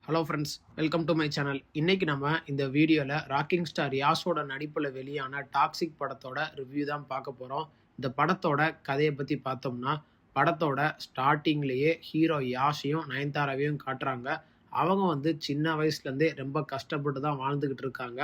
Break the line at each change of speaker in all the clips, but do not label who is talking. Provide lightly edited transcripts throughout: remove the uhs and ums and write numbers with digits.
Hello friends, welcome to my channel. இன்னைக்கு நம்ம இந்த வீடியோவில் ராக்கிங் ஸ்டார் யாஷோட நடிப்பில் வெளியான டாக்ஸிக் படத்தோட ரிவ்யூ தான் பார்க்க போகிறோம். இந்த படத்தோட கதையை பற்றி பார்த்தோம்னா, படத்தோட ஸ்டார்டிங்லேயே ஹீரோ யாஷையும் நயன்தாராவையும் காட்டுறாங்க. அவங்க சின்ன வயசுலேருந்தே ரொம்ப கஷ்டப்பட்டு தான் வாழ்ந்துக்கிட்டு இருக்காங்க.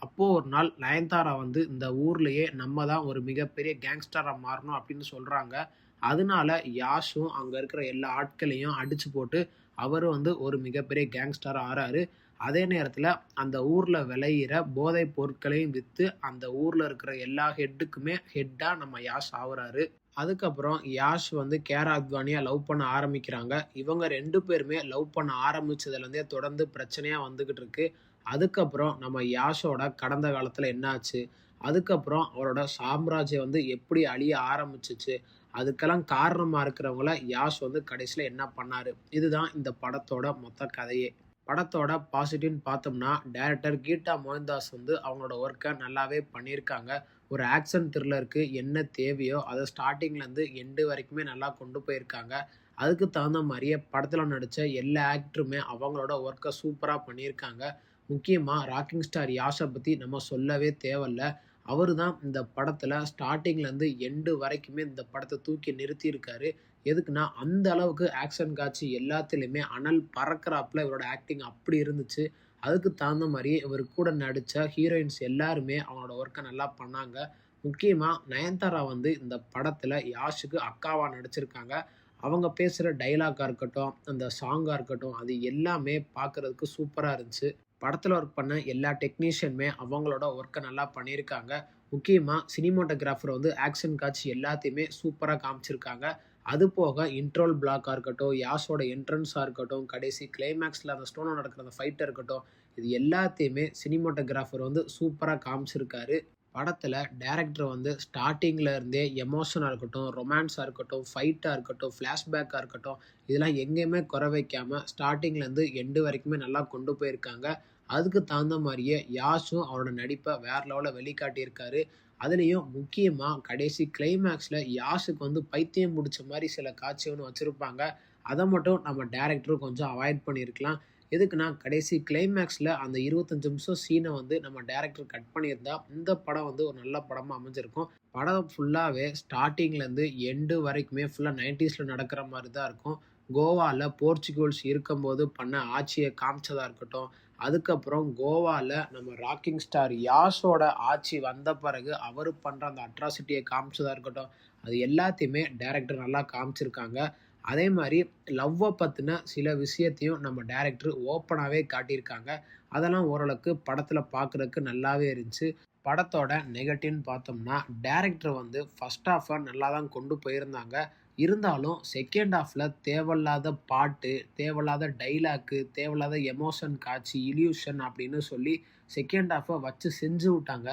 அப்போது ஒரு நாள் நயன்தாரா இந்த ஊர்லேயே நம்ம தான் ஒரு மிகப்பெரிய கேங்ஸ்டராக மாறணும் அப்படின்னு சொல்கிறாங்க. அதனால யாஷும் அங்கே இருக்கிற எல்லா ஆட்களையும் அடித்து போட்டு அவர் ஒரு மிகப்பெரிய கேங்ஸ்டர் ஆறாரு. அதே நேரத்தில் அந்த ஊரில் விளையிற போதைப் பொருட்களையும் விற்று அந்த ஊரில் இருக்கிற எல்லா ஹெட்டுக்குமே ஹெட்டாக நம்ம யாஷ் ஆகுறாரு. அதுக்கப்புறம் யாஷ் கேரா அத்வானியை லவ் பண்ண ஆரம்பிக்கிறாங்க. இவங்க 2 பேருமே லவ் பண்ண ஆரம்பிச்சதுலேருந்தே தொடர்ந்து பிரச்சனையாக வந்துக்கிட்டு இருக்கு. அதுக்கப்புறம் நம்ம யாஷோட கடந்த காலத்தில் என்னாச்சு, அதுக்கப்புறம் அவரோட சாம்ராஜ்யம் எப்படி அழிய ஆரம்பிச்சிச்சு, அதுக்கெல்லாம் காரணமாக இருக்கிறவங்கள யாஷ் கடைசியில் என்ன பண்ணாரு, இதுதான் இந்த படத்தோட மொத்த கதையே. படத்தோட பாசிட்டிவ்னு பார்த்தோம்னா, டைரக்டர் கீதா மோகன்தாஸ் அவங்களோட ஒர்க்கை நல்லாவே பண்ணியிருக்காங்க. ஒரு ஆக்ஷன் த்ரில்லருக்கு என்ன தேவையோ அதை ஸ்டார்டிங்லேருந்து எண்டு வரைக்குமே நல்லா கொண்டு போயிருக்காங்க. அதுக்கு தகுந்த மாதிரியே படத்தில் நடித்த எல்லா ஆக்டருமே அவங்களோட ஒர்க்கை சூப்பராக பண்ணியிருக்காங்க. முக்கியமாக ராக்கிங் ஸ்டார் யாஷை பற்றி நம்ம சொல்லவே தேவையில்ல. அவர் தான் இந்த படத்தில் ஸ்டார்டிங்லேருந்து எண்டு வரைக்குமே இந்த படத்தை தூக்கி நிறுத்தியிருக்காரு. எதுக்குன்னா, அந்த அளவுக்கு ஆக்ஷன் காட்சி எல்லாத்துலேயுமே அனல் பறக்கிறாப்புல இவரோட ஆக்டிங் அப்படி இருந்துச்சு. அதுக்கு தகுந்த மாதிரியே இவர் கூட நடித்த ஹீரோயின்ஸ் எல்லாருமே அவங்களோட ஒர்க்கை நல்லா பண்ணாங்க. முக்கியமாக நயன்தாரா இந்த படத்தில் யாஷுக்கு அக்காவாக நடிச்சிருக்காங்க. அவங்க பேசுகிற டைலாக்காக இருக்கட்டும், அந்த சாங்காக இருக்கட்டும், அது எல்லாமே பார்க்குறதுக்கு சூப்பராக இருந்துச்சு. படத்தில் ஒர்க் பண்ண எல்லா டெக்னீஷியனுமே அவங்களோட ஒர்க்கை நல்லா பண்ணியிருக்காங்க. முக்கியமாக சினிமாட்டோகிராஃபர் ஆக்ஷன் காட்சி எல்லாத்தையுமே சூப்பராக காமிச்சிருக்காங்க. அது போக இன்ட்ரோல் பிளாக்காக இருக்கட்டும், யாஷோட என்ட்ரன்ஸாக இருக்கட்டும், கடைசி கிளைமேக்ஸில் அந்த ஸ்டோனில் நடக்கிற அந்த ஃபைட்டாக இருக்கட்டும், இது எல்லாத்தையுமே சினிமாட்டோகிராஃபர் சூப்பராக காமிச்சிருக்காரு. படத்தில் டைரக்டர் ஸ்டார்டிங்கில் இருந்தே எமோஷனாக இருக்கட்டும், ரொமான்ஸாக இருக்கட்டும், ஃபைட்டாக இருக்கட்டும், ஃப்ளாஷ்பேக்காக இருக்கட்டும், இதெல்லாம் எங்கேயுமே குறை வைக்காமல் ஸ்டார்டிங்லேருந்து எண்டு வரைக்குமே நல்லா கொண்டு போயிருக்காங்க. அதுக்கு தகுந்த மாதிரியே யாஷும் அவரோட நடிப்பை வேறு லெவலில் வெளிக்காட்டியிருக்காரு. அதுலேயும் முக்கியமாக கடைசி கிளைமேக்ஸில் யாஷுக்கு பைத்தியம் பிடிச்ச மாதிரி சில காட்சி வச்சுருப்பாங்க. அதை மட்டும் நம்ம டைரக்டரும் கொஞ்சம் அவாய்ட் பண்ணியிருக்கலாம். எதுக்குன்னா, கடைசி கிளைமேக்ஸில் அந்த 25 நிமிஷம் சீனை நம்ம டைரக்டர் கட் பண்ணியிருந்தா இந்த படம் ஒரு நல்ல படமாக அமைஞ்சிருக்கும். படம் ஃபுல்லாகவே ஸ்டார்டிங்லேருந்து எண்டு வரைக்குமே ஃபுல்லாக 90ஸ்ல நடக்கிற மாதிரி தான் இருக்கும். கோவாவில் போர்ச்சுகல்ஸ் இருக்கும்போது பண்ண ஆட்சியை காமிச்சதாக இருக்கட்டும், அதுக்கப்புறம் கோவாவில் நம்ம ராக்கிங் ஸ்டார் யாஷோட ஆட்சி வந்த பிறகு அவர் பண்ணுற அந்த அட்ராசிட்டியை காமிச்சதாக இருக்கட்டும், அது எல்லாத்தையுமே டைரக்டர் நல்லா காமிச்சிருக்காங்க. அதே மாதிரி லவ்வை பற்றின சில விஷயத்தையும் நம்ம டைரக்டர் ஓப்பனாகவே காட்டியிருக்காங்க. அதெல்லாம் ஓரளவுக்கு படத்தில் பார்க்குறதுக்கு நல்லாவே இருந்துச்சு. படத்தோட நெகட்டிவ்னு பார்த்தோம்னா, டைரக்டர் ஃபர்ஸ்ட் ஹாஃபை நல்லா தான் கொண்டு போயிருந்தாங்க. இருந்தாலும் செகண்ட் ஹாஃபில் தேவையில்லாத பாட்டு, தேவையில்லாத டைலாக்கு, தேவையில்லாத எமோஷன் காட்சி, இல்யூஷன் அப்படின்னு சொல்லி செகண்ட் ஹாஃபை வச்சு செஞ்சு விட்டாங்க.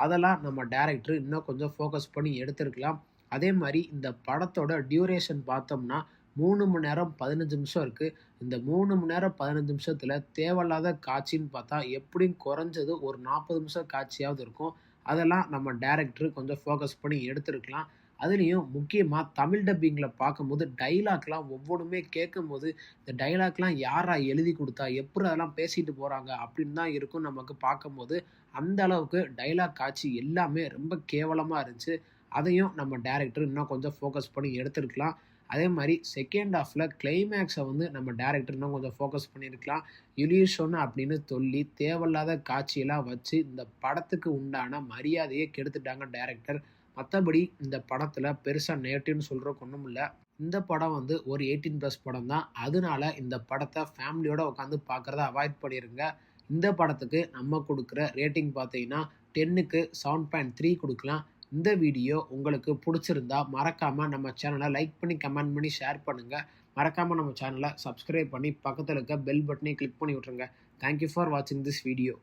அதெல்லாம் நம்ம டைரக்டர் இன்னும் கொஞ்சம் ஃபோக்கஸ் பண்ணி எடுத்திருக்கலாம். அதே மாதிரி இந்த படத்தோட டியூரேஷன் பார்த்தோம்னா 3 மணி நேரம் 15 நிமிஷம் இருக்குது. இந்த 3 மணி நேரம் 15 நிமிஷத்தில் தேவையில்லாத காட்சின்னு பார்த்தா எப்படியும் குறைஞ்சது ஒரு 40 நிமிஷம் காட்சியாவது இருக்கும். அதெல்லாம் நம்ம டைரக்டர் கொஞ்சம் ஃபோக்கஸ் பண்ணி எடுத்துருக்கலாம். அதுலேயும் முக்கியமாக தமிழ் டப்பிங்கில் பார்க்கும்போது டைலாக்லாம் ஒவ்வொன்றுமே கேட்கும்போது, இந்த டைலாக்லாம் யாரா எழுதி கொடுத்தா, எப்படி அதெல்லாம் பேசிட்டு போகிறாங்க அப்படின்னு தான் இருக்கும் நமக்கு பார்க்கும்போது. அந்த அளவுக்கு டைலாக் காட்சி எல்லாமே ரொம்ப கேவலமாக இருந்துச்சு. அதையும் நம்ம டைரக்டர் இன்னும் கொஞ்சம் ஃபோக்கஸ் பண்ணி எடுத்துருக்கலாம். அதே மாதிரி செகண்ட் ஹாஃபில் கிளைமேக்ஸை நம்ம டைரக்டர் இன்னும் கொஞ்சம் ஃபோக்கஸ் பண்ணியிருக்கலாம். இல்யூஷன் அப்படின்னு சொல்லி தேவையில்லாத காட்சியெல்லாம் வச்சு இந்த படத்துக்கு உண்டான மரியாதையை கெடுத்துட்டாங்க டைரக்டர். மற்றபடி இந்த படத்தில் பெருசாக நெகட்டிவ்னு சொல்கிறதுக்கு ஒன்றும் இல்லை. இந்த படம் ஒரு 18+ படம் தான். அதனால இந்த படத்தை ஃபேமிலியோடு உட்காந்து பார்க்குறத அவாய்ட் பண்ணிடுங்க. இந்த படத்துக்கு நம்ம கொடுக்குற ரேட்டிங் பார்த்தீங்கன்னா 10க்கு 7.3 கொடுக்கலாம். இந்த வீடியோ உங்களுக்கு பிடிச்சிருந்தா மறக்காமல் நம்ம சேனலை லைக் பண்ணி, கமெண்ட் பண்ணி, ஷேர் பண்ணுங்கள். மறக்காமல் நம்ம சேனலை சப்ஸ்கிரைப் பண்ணி பக்கத்தில் இருக்க பெல் பட்டனை கிளிக் பண்ணி விட்ருங்க. தேங்க்யூ ஃபார் வாட்சிங் திஸ் வீடியோ.